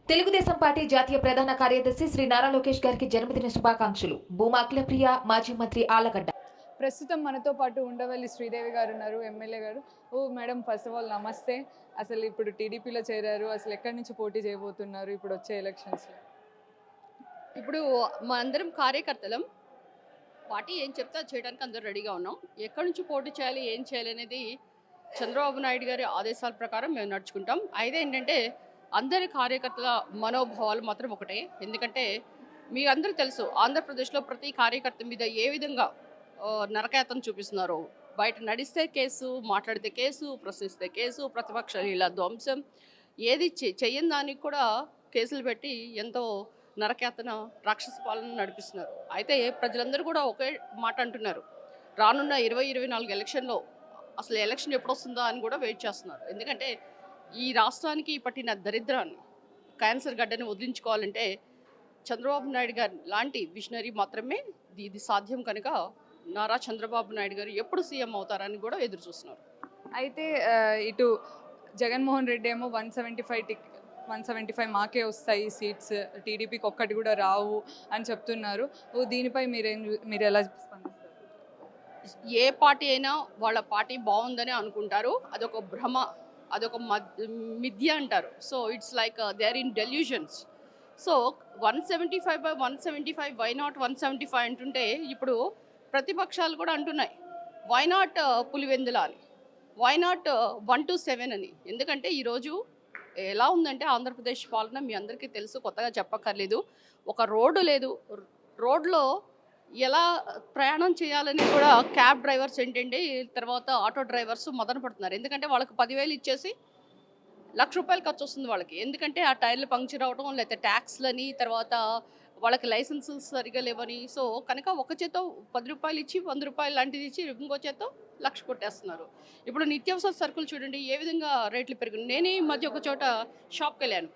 Telugu Desam party జాతీయ ప్రధాన కార్యదర్శి శ్రీ నారా లోకేష్ గారికి జన్మదిన శుభాకాంక్షలు. భూమా అఖిలప్రియ, మాజీ మంత్రి ఆళ్లగడ్డ. ప్రస్తుతం మనతో పాటు ఉండవల్లి శ్రీదేవి గారు ఉన్నారు, ఎమ్మెల్యే గారు. ఓ మేడం, ఫస్ట్ ఆఫ్ ఆల్ నమస్తే. అసలు ఇప్పుడు టీడీపీలో చేరారు, అసలు ఎక్కడి నుంచి పోటీ చేయబోతున్నారు ఇప్పుడు వచ్చే ఎలక్షన్స్లో? ఇప్పుడు మనందరం కార్యకర్తలం. పార్టీ ఏం చెప్తే అది చేయడానికి అందరూ రెడీగా ఉన్నాం. ఎక్కడి నుంచి పోటీ చేయాలి, ఏం చేయాలి అనేది చంద్రబాబు నాయుడు గారి ఆదేశాల ప్రకారం మేము నడుచుకుంటాం. అయితే ఏంటంటే అందరి కార్యకర్తల మనోభావాలు మాత్రం ఒకటే. ఎందుకంటే మీ అందరూ తెలుసు, ఆంధ్రప్రదేశ్లో ప్రతి కార్యకర్త మీద ఏ విధంగా నరకయాతన చూపిస్తున్నారు. బయట నడిస్తే కేసు, మాట్లాడితే కేసు, ప్రశ్నిస్తే కేసు, ప్రతిపక్షాలు ఇలా ధ్వంసం, ఏది చెయ్యని దానికి కూడా కేసులు పెట్టి ఎంతో నరకయాతన, రాక్షస పాలన నడిపిస్తున్నారు. అయితే ప్రజలందరూ కూడా ఒకే మాట అంటున్నారు, రానున్న 2024 ఎలక్షన్లో అసలు ఎలక్షన్ ఎప్పుడు వస్తుందా అని కూడా వెయిట్ చేస్తున్నారు. ఎందుకంటే ఈ రాష్ట్రానికి పట్టిన దరిద్రాన్ని, క్యాన్సర్ గడ్డని వదిలించుకోవాలంటే చంద్రబాబు నాయుడు గారు లాంటి విజనరీ మాత్రమే ఇది సాధ్యం. కనుక నారా చంద్రబాబు నాయుడు గారు ఎప్పుడు సీఎం అవుతారని కూడా ఎదురు చూస్తున్నారు. అయితే ఇటు జగన్మోహన్ రెడ్డి ఏమో 175 మాకే వస్తాయి సీట్స్, టీడీపీకి ఒక్కటి కూడా రావు అని చెప్తున్నారు. దీనిపై మీరు ఎలా స్పందిస్తారు? ఏ పార్టీ అయినా వాళ్ళ పార్టీ బాగుందని అనుకుంటారు. అదొక భ్రమ, అదొక మిథ్య అంటారు. So it's like they are in delusions. So 175/175 why not 175 అంటుంటే ఇప్పుడు ప్రతిపక్షాలు కూడా అంటున్నాయి, వై నాట్ పులివెందుల అని, వై నాట్ 1 to 7 అని. ఎందుకంటే ఈరోజు ఎలా ఉందంటే ఆంధ్రప్రదేశ్ పాలన మీ అందరికీ తెలుసు, కొత్తగా చెప్పక్కర్లేదు. ఒక రోడ్డు లేదు, రోడ్లో ఎలా ప్రయాణం చేయాలని కూడా క్యాబ్ డ్రైవర్స్ ఏంటంటే, తర్వాత ఆటో డ్రైవర్స్ మదన పడుతున్నారు. ఎందుకంటే వాళ్ళకి 10,000 ఇచ్చేసి ₹1,00,000 ఖర్చు వస్తుంది వాళ్ళకి. ఎందుకంటే ఆ టైర్లు పంక్చర్ అవడం, లేకపోతే ట్యాక్స్లని, తర్వాత వాళ్ళకి లైసెన్సులు సరిగా లేవని. సో కనుక ఒక చేత్తో ₹10 ఇచ్చి ₹100 లాంటిది ఇచ్చి ఇంకో చేత్తో 1,00,000 కొట్టేస్తున్నారు. ఇప్పుడు నిత్యావసర సరుకులు చూడండి ఏ విధంగా రేట్లు పెరిగినాయి. నేనే ఈ మధ్య ఒక చోట షాప్కి వెళ్ళాను,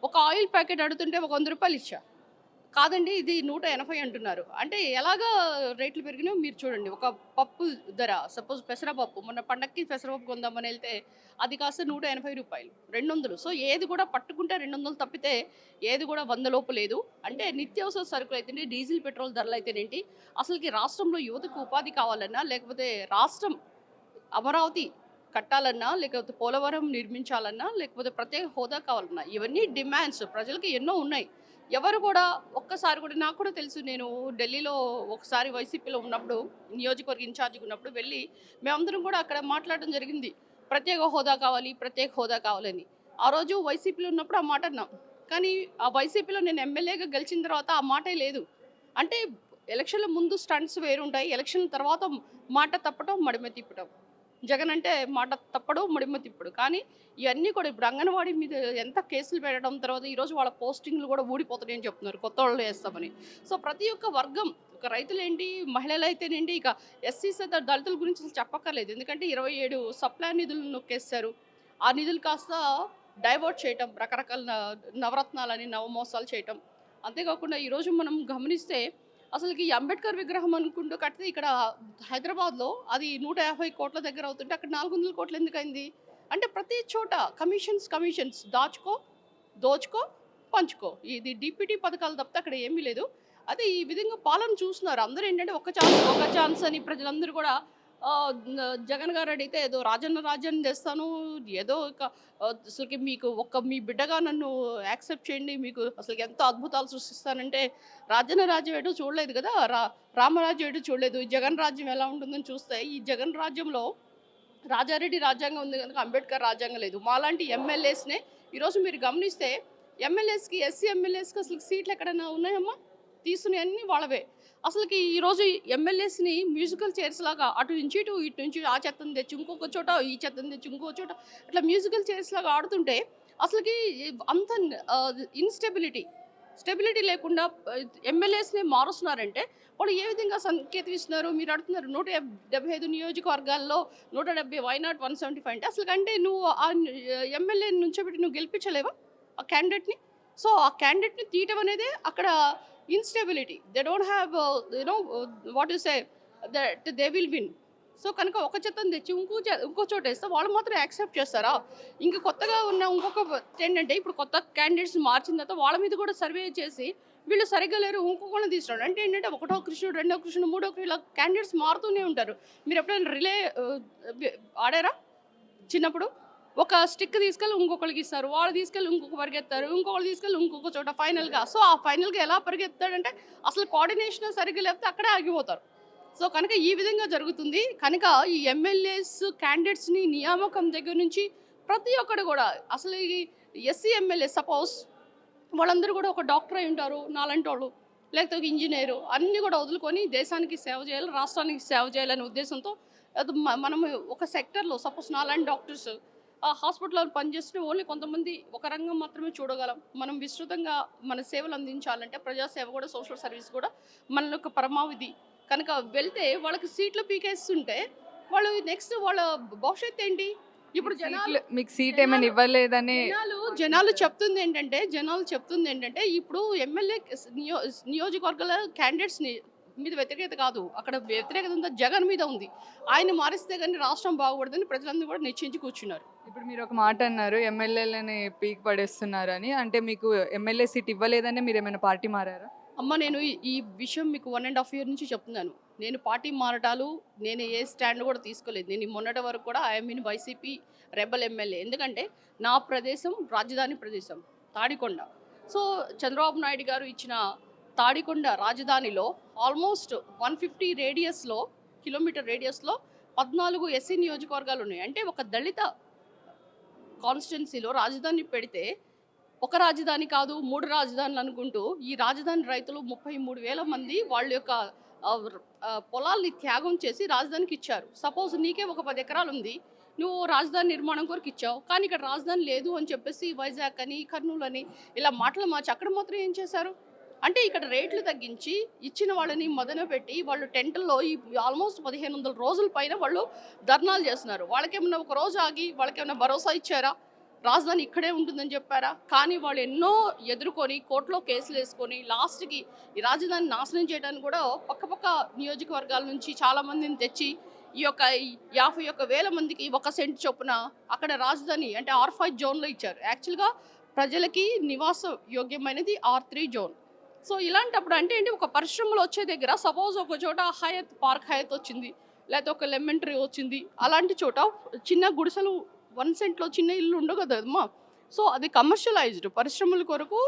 ఒక ఆయిల్ ప్యాకెట్ అడుగుతుంటే ఒక ₹100 ఇచ్చా. కాదండి ఇది 180 అంటున్నారు. అంటే ఎలాగా రేట్లు పెరిగినాయో మీరు చూడండి. ఒక పప్పు ధర, సపోజ్ పెసరపప్పు, మొన్న పండక్కి పెసరపప్పు కొందామని వెళ్తే అది కాస్త ₹180, 200. సో ఏది కూడా పట్టుకుంటే 200 తప్పితే ఏది కూడా 100 లోపు లేదు. అంటే నిత్యావసర సరుకులు అయితేనే, డీజిల్ పెట్రోల్ ధరలు అయితేనేంటి, అసలుకి రాష్ట్రంలో యువతకు ఉపాధి కావాలన్నా, లేకపోతే రాష్ట్రం అమరావతి కట్టాలన్నా, లేకపోతే పోలవరం నిర్మించాలన్నా, లేకపోతే ప్రత్యేక హోదా కావాలన్నా, ఇవన్నీ డిమాండ్స్ ప్రజలకి ఎన్నో ఉన్నాయి. ఎవరు కూడా ఒక్కసారి కూడా, నాకు కూడా తెలుసు, నేను ఢిల్లీలో ఒకసారి వైసీపీలో ఉన్నప్పుడు, నియోజకవర్గ ఇన్ఛార్జిగా ఉన్నప్పుడు వెళ్ళి మేమందరం కూడా అక్కడ మాట్లాడడం జరిగింది, ప్రత్యేక హోదా కావాలి, ప్రత్యేక హోదా కావాలని. ఆ రోజు వైసీపీలో ఉన్నప్పుడు ఆ మాట అన్నాం. కానీ ఆ వైసీపీలో నేను ఎమ్మెల్యేగా గెలిచిన తర్వాత ఆ మాటే లేదు. అంటే ఎలక్షన్ల ముందు స్టంట్స్ వేరుంటాయి, ఎలక్షన్ తర్వాత మాట తప్పటం, మడిమ తిప్పటం. జగన్ అంటే మాట తప్పడు, మడిమ తిప్పడు. కానీ ఇవన్నీ కూడా ఇప్పుడు అంగన్వాడీ మీద ఎంత కేసులు పెట్టడం, తర్వాత ఈరోజు వాళ్ళ పోస్టింగ్లు కూడా ఊడిపోతాయని చెప్తున్నారు, కొత్త వాళ్ళు వేస్తామని. సో ప్రతి ఒక్క వర్గం, ఒక రైతులేంటి, మహిళలు అయితేనేంటి, ఇక ఎస్సీస్ దళితుల గురించి అసలు చెప్పక్కర్లేదు. ఎందుకంటే 27 సప్లై నిధులు నొక్కేస్తారు. ఆ నిధులు కాస్త డైవర్ట్ చేయటం, రకరకాల నవరత్నాలని నవమోసాలు చేయటం. అంతేకాకుండా ఈరోజు మనం గమనిస్తే అసలుకి ఈ అంబేద్కర్ విగ్రహం అనుకుంటూ కడితే ఇక్కడ హైదరాబాద్లో అది 150 కోట్ల దగ్గర అవుతుంటే అక్కడ 400 కోట్లు ఎందుకైంది? అంటే ప్రతి చోట కమిషన్స్ దాచుకో, దోచుకో, పంచుకో, ఇది డిప్యూటీ పథకాలు తప్పితే అక్కడ ఏమీ లేదు. అదే ఈ విధంగా పాలన చూస్తున్నారు అందరూ. ఏంటంటే ఒక ఛాన్స్ అని ప్రజలందరూ కూడా జగన్ గారు అడిగితే ఏదో రాజన్న రాజ్యాన్ని తెస్తాను, ఏదో అసలుకి మీకు మీ బిడ్డగా నన్ను యాక్సెప్ట్ చేయండి, మీకు అసలు ఎంత అద్భుతాలు సృష్టిస్తానంటే, రాజన్న రాజ్యం ఏటో చూడలేదు కదా, రామరాజ్యం ఏటో చూడలేదు. జగన్ రాజ్యం ఎలా ఉంటుందని చూస్తే ఈ జగన్ రాజ్యంలో రాజారెడ్డి రాజ్యాంగం ఉంది కనుక అంబేద్కర్ రాజ్యాంగం లేదు. మాలాంటి ఎమ్మెల్యేస్నే ఈరోజు మీరు గమనిస్తే ఎమ్మెల్యేస్కి, ఎస్సీ ఎమ్మెల్యేస్కి అసలు సీట్లు ఎక్కడైనా ఉన్నాయమ్మా? తీసుకునే అన్నీ వాళ్ళవే. అసలుకి ఈరోజు ఎమ్మెల్యేస్ని మ్యూజికల్ చైర్స్ లాగా అటు నుంచి ఇటు నుంచి ఆ చెత్తను తెచ్చి ఇంకొక చోట, ఈ చెత్తను తెచ్చి ఇంకో చోట, ఇట్లా మ్యూజికల్ చైర్స్ లాగా ఆడుతుంటే అసలుకి అంత స్టెబిలిటీ లేకుండా ఎమ్మెల్యేస్ని మారుస్తున్నారంటే వాళ్ళు ఏ విధంగా సంకేతం ఇస్తున్నారు? మీరు అడుగుతున్నారు 175 నియోజకవర్గాల్లో 170 వై నాట్ 175 అంటే అసలు కంటే నువ్వు ఆ ఎమ్మెల్యేని నుంచోబెట్టి నువ్వు గెలిపించలేవా ఆ క్యాండిడేట్ని? సో ఆ క్యాండిడేట్ని తీయటం అనేదే అక్కడ instability. They don't have what you say that they will win. So కనుక ఒక చెత్తను తెచ్చి ఇంకో చోట వేస్తే వాళ్ళు మాత్రం యాక్సెప్ట్ చేస్తారా? ఇంక కొత్తగా ఉన్న ఇంకొక ఏంటంటే ఇప్పుడు కొత్త క్యాండిడేట్స్ మార్చిన తర్వాత వాళ్ళ మీద కూడా సర్వే చేసి వీళ్ళు సరిగ్గా లేరు ఇంకొకళ్ళని తీసుకురాడు. అంటే ఏంటంటే ఒకటో కృష్ణుడు, రెండో కృష్ణుడు, మూడో కృష్ణుడు ఇలా క్యాండిడేట్స్ మారుతూనే ఉంటారు. మీరు ఎప్పుడైనా రిలే ఆడారా చిన్నప్పుడు? ఒక స్టిక్ తీసుకెళ్ళి ఇంకొకరికి ఇస్తారు, వాళ్ళు తీసుకెళ్ళి ఇంకొక పరిగెత్తారు, ఇంకొకరు తీసుకెళ్ళి ఇంకొక చోట ఫైనల్గా. సో ఆ ఫైనల్గా ఎలా పరిగెత్తాడంటే అసలు కోఆర్డినేషన్ సరిగ్గా లేకపోతే అక్కడే ఆగిపోతారు. సో కనుక ఈ విధంగా జరుగుతుంది. కనుక ఈ ఎమ్మెల్యేస్ క్యాండిడేట్స్ని నియామకం దగ్గర నుంచి ప్రతి ఒక్కడు కూడా అసలు ఈ ఎస్సీ ఎమ్మెల్యే సపోజ్ వాళ్ళందరూ కూడా ఒక డాక్టర్ అయి ఉంటారు, నాలంటి వాళ్ళు, లేకపోతే ఒక ఇంజనీరు, అన్నీ కూడా వదులుకొని దేశానికి సేవ చేయాలి, రాష్ట్రానికి సేవ చేయాలనే ఉద్దేశంతో మనం ఒక సెక్టర్లో సపోజ్ నాలాంటి డాక్టర్స్ ఆ హాస్పిటల్లో పనిచేస్తే ఓన్లీ కొంతమంది ఒక రంగం మాత్రమే చూడగలం. మనం విస్తృతంగా మన సేవలు అందించాలంటే ప్రజాసేవ కూడా సోషల్ సర్వీస్ కూడా మన యొక్క పరమావధి. కనుక వెళ్తే వాళ్ళకి సీట్లు పీకేస్తుంటే వాళ్ళు నెక్స్ట్ వాళ్ళ భవిష్యత్తు ఏంటి? ఇప్పుడు మీకు సీట్ ఏమైనా ఇవ్వలేదని జనాలు చెప్తుంది ఏంటంటే ఇప్పుడు ఎమ్మెల్యే నియోజకవర్గాల క్యాండిడేట్స్ని మీద వ్యతిరేకత కాదు, అక్కడ వ్యతిరేకత అంతా జగన్ మీద ఉంది. ఆయన మారిస్తే కానీ రాష్ట్రం బాగుపడదని ప్రజలందరూ కూడా నిశ్చయించి కూర్చున్నారు. ఇప్పుడు మీరు ఒక మాట అన్నారు, ఎమ్మెల్యేలని పీక్ పడేస్తున్నారని. అంటే మీకు ఎమ్మెల్యే సీట్ ఇవ్వలేదని మీరు ఏమైనా పార్టీ మారారా? అమ్మ నేను ఈ విషయం మీకు 1.5 year నుంచి చెప్తున్నాను. నేను పార్టీ మారటాలు నేను ఏ స్టాండ్ కూడా తీసుకోలేదు. నేను మొన్నటి వరకు కూడా I'm in YCP rebel MLA. ఎందుకంటే నా ప్రదేశం రాజధాని ప్రదేశం తాడికొండ. సో చంద్రబాబు నాయుడు గారు ఇచ్చిన తాడికొండ రాజధానిలో ఆల్మోస్ట్ 150 కిలోమీటర్ రేడియస్లో 14 ఎస్సీ నియోజకవర్గాలు ఉన్నాయి. అంటే ఒక దళిత కాన్స్టిట్యున్సీలో రాజధాని పెడితే ఒక రాజధాని కాదు 3 రాజధానులు అనుకుంటూ ఈ రాజధాని రైతులు 33,000 మంది వాళ్ళ యొక్క పొలాల్ని త్యాగం చేసి రాజధానికి ఇచ్చారు. సపోజ్ నీకే ఒక 10 ఎకరాలు ఉంది, నువ్వు రాజధాని నిర్మాణం కొరకు ఇచ్చావు, కానీ ఇక్కడ రాజధాని లేదు అని చెప్పేసి వైజాగ్ అని కర్నూలు అని ఇలా మాటలు మార్చి అక్కడ మాత్రం ఏం చేశారు అంటే ఇక్కడ రేట్లు తగ్గించి ఇచ్చిన వాళ్ళని మొదలుపెట్టి వాళ్ళు టెంట్లో ఈ ఆల్మోస్ట్ 1500 రోజుల పైన వాళ్ళు ధర్నాలు చేస్తున్నారు. వాళ్ళకేమన్నా ఒక రోజు ఆగి వాళ్ళకేమన్నా భరోసా ఇచ్చారా? రాజధాని ఇక్కడే ఉంటుందని చెప్పారా? కానీ వాళ్ళు ఎన్నో ఎదుర్కొని కోర్టులో కేసులు వేసుకొని లాస్ట్కి ఈ రాజధాని నాశనం చేయడానికి కూడా పక్క నియోజకవర్గాల నుంచి చాలామందిని తెచ్చి ఈ యొక్క 51,000 మందికి 1 సెంట్ చొప్పున అక్కడ రాజధాని అంటే R5 జోన్లో ఇచ్చారు. యాక్చువల్గా ప్రజలకి నివాస యోగ్యమైనది R3 జోన్. సో ఇలాంటప్పుడు అంటే ఏంటి, ఒక పరిశ్రమలు వచ్చే దగ్గర సపోజ్ ఒక చోట పార్క్ హయత్ వచ్చింది, లేకపోతే ఒక లెమన్ ట్రీ వచ్చింది, అలాంటి చోట చిన్న గుడిసెలు 1 సెంట్లో చిన్న ఇల్లు ఉండవు కదమ్మా. సో అది కమర్షియలైజ్డ్ పరిశ్రమల కొరకు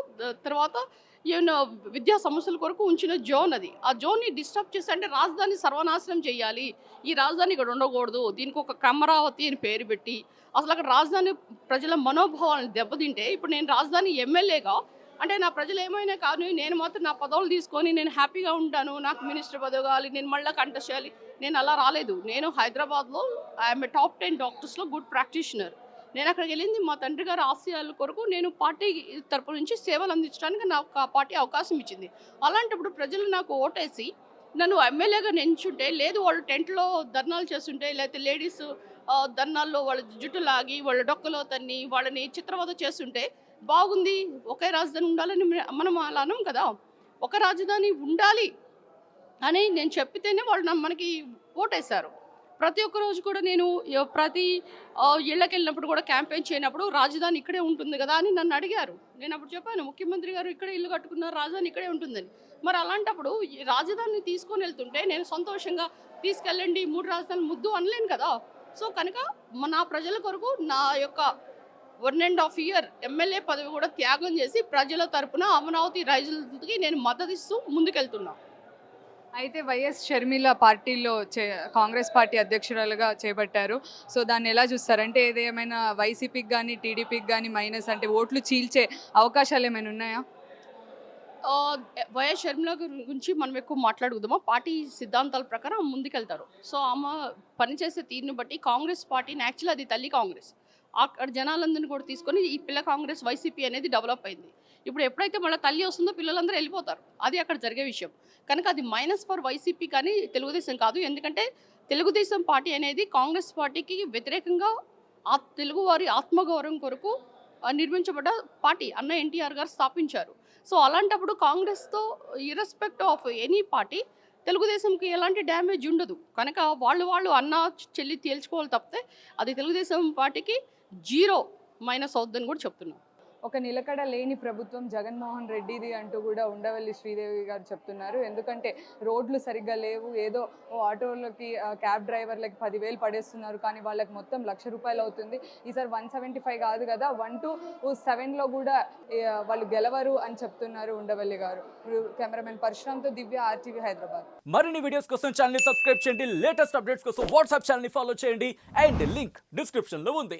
తర్వాత ఏమైనా విద్యా సమస్యల కొరకు ఉంచిన జోన్ అది. ఆ జోన్ని డిస్టర్బ్ చేసి అంటే రాజధాని సర్వనాశనం చేయాలి, ఈ రాజధాని ఇక్కడ ఉండకూడదు, దీనికి ఒక అమరావతి అని పేరు పెట్టి అసలు అక్కడ రాజధాని ప్రజల మనోభావాలను దెబ్బతింటే ఇప్పుడు నేను రాజధాని ఎమ్మెల్యేగా అంటే నా ప్రజలు ఏమైనా కానీ నేను మాత్రం నా పదవులు తీసుకొని నేను హ్యాపీగా ఉంటాను, నాకు మినిస్టర్ పదవి కావాలి, నేను మళ్ళీ కంటెస్ట్ చేయాలి, నేను అలా రాలేదు. నేను హైదరాబాద్లో ఐఎమ్ టాప్ 10 డాక్టర్స్లో గుడ్ ప్రాక్టీషనర్. నేను అక్కడికి వెళ్ళింది మా తండ్రి గారి ఆశయాల కొరకు నేను పార్టీ తరపు నుంచి సేవలు అందించడానికి నాకు ఆ పార్టీ అవకాశం ఇచ్చింది. అలాంటప్పుడు ప్రజలు నాకు ఓటేసి నన్ను ఎమ్మెల్యేగా నించుంటే లేదు వాళ్ళు టెంట్లో ధర్నాలు చేస్తుంటే లేకపోతే లేడీస్ ధర్నాల్లో వాళ్ళ జుట్టు లాగి వాళ్ళ డొక్కలో తన్ని వాళ్ళని చిత్రవద చేస్తుంటే బాగుంది, ఒకే రాజధాని ఉండాలని మనం అలా అనం కదా. ఒక రాజధాని ఉండాలి అని నేను చెప్పితేనే వాళ్ళు మనకి ఓటేశారు. ప్రతి ఒక్క రోజు కూడా నేను ప్రతి ఇళ్ళకి వెళ్ళినప్పుడు కూడా క్యాంపెయిన్ చేయనప్పుడు రాజధాని ఇక్కడే ఉంటుంది కదా అని నన్ను అడిగారు. నేను అప్పుడు చెప్పాను ముఖ్యమంత్రి గారు ఇక్కడే ఇల్లు కట్టుకున్నారు, రాజధాని ఇక్కడే ఉంటుందని. మరి అలాంటప్పుడు ఈ రాజధానిని తీసుకొని వెళ్తుంటే నేను సంతోషంగా తీసుకెళ్ళండి 3 రాజధానులు ముద్దు అనలేను కదా. సో కనుక నా ప్రజల కొరకు నా యొక్క 1.5 year ఎమ్మెల్యే పదవి కూడా త్యాగం చేసి ప్రజల తరపున అమరావతి రైతులకి నేను మద్దతు ఇస్తూ ముందుకెళ్తున్నా. అయితే వైఎస్ షర్మిల పార్టీలో కాంగ్రెస్ పార్టీ అధ్యక్షురాలుగా చేపట్టారు. సో దాన్ని ఎలా చూస్తారంటే ఏదేమైనా వైసీపీకి కానీ టీడీపీకి కానీ మైనస్ అంటే ఓట్లు చీల్చే అవకాశాలు ఏమైనా ఉన్నాయా? వైఎస్ షర్మిల గురించి మనం ఎక్కువ మాట్లాడుకుందామా? పార్టీ సిద్ధాంతాల ప్రకారం ముందుకెళ్తారు. సో ఆమె పనిచేసే తీరుని బట్టి కాంగ్రెస్ పార్టీని యాక్చువల్లీ అది తల్లి కాంగ్రెస్ అక్కడ జనాలందరినీ కూడా తీసుకొని ఈ పిల్ల కాంగ్రెస్ వైసీపీ అనేది డెవలప్ అయింది. ఇప్పుడు ఎప్పుడైతే మళ్ళీ తల్లి వస్తుందో పిల్లలందరూ వెళ్ళిపోతారు, అది అక్కడ జరిగే విషయం. కనుక అది మైనస్ ఫర్ వైసీపీ కానీ తెలుగుదేశం కాదు. ఎందుకంటే తెలుగుదేశం పార్టీ అనేది కాంగ్రెస్ పార్టీకి వ్యతిరేకంగా తెలుగువారి ఆత్మగౌరవం కొరకు నిర్మించబడ్డ పార్టీ. అన్న ఎన్టీఆర్ గారు స్థాపించారు. సో అలాంటప్పుడు కాంగ్రెస్తో ఇర్రెస్పెక్ట్ ఆఫ్ ఎనీ పార్టీ తెలుగుదేశంకి ఎలాంటి డ్యామేజ్ ఉండదు. కనుక వాళ్ళు అన్న చెల్లి తేల్చుకోవాలి తప్పితే అది తెలుగుదేశం పార్టీకి జీరో మైనస్ అవుద్దని కూడా చెప్తున్నాను. ఒక నిలకడ లేని ప్రభుత్వం జగన్మోహన్ రెడ్డిది అంటూ కూడా ఉండవల్లి శ్రీదేవి గారు చెప్తున్నారు. ఎందుకంటే రోడ్లు సరిగ్గా లేవు, ఏదో ఆటోలకి క్యాబ్ డ్రైవర్లకి 10,000 పడేస్తున్నారు, కానీ వాళ్ళకి మొత్తం ₹1,00,000 అవుతుంది. ఈసారి 175 కాదు కదా, 127లో కూడా వాళ్ళు గెలవరు అని చెప్తున్నారు ఉండవల్లి గారు. కెమెరామెన్ పరశురామ్తో దివ్య, RTV హైదరాబాద్. మరిన్ని వీడియోస్ కోసం ఛానల్ ని సబ్స్క్రైబ్ చేయండి, లేటెస్ట్ అప్డేట్స్ కోసం వాట్సాప్ ఛానల్ ని ఫాలో చేయండి అండ్ లింక్ డిస్క్రిప్షన్ లో ఉంది.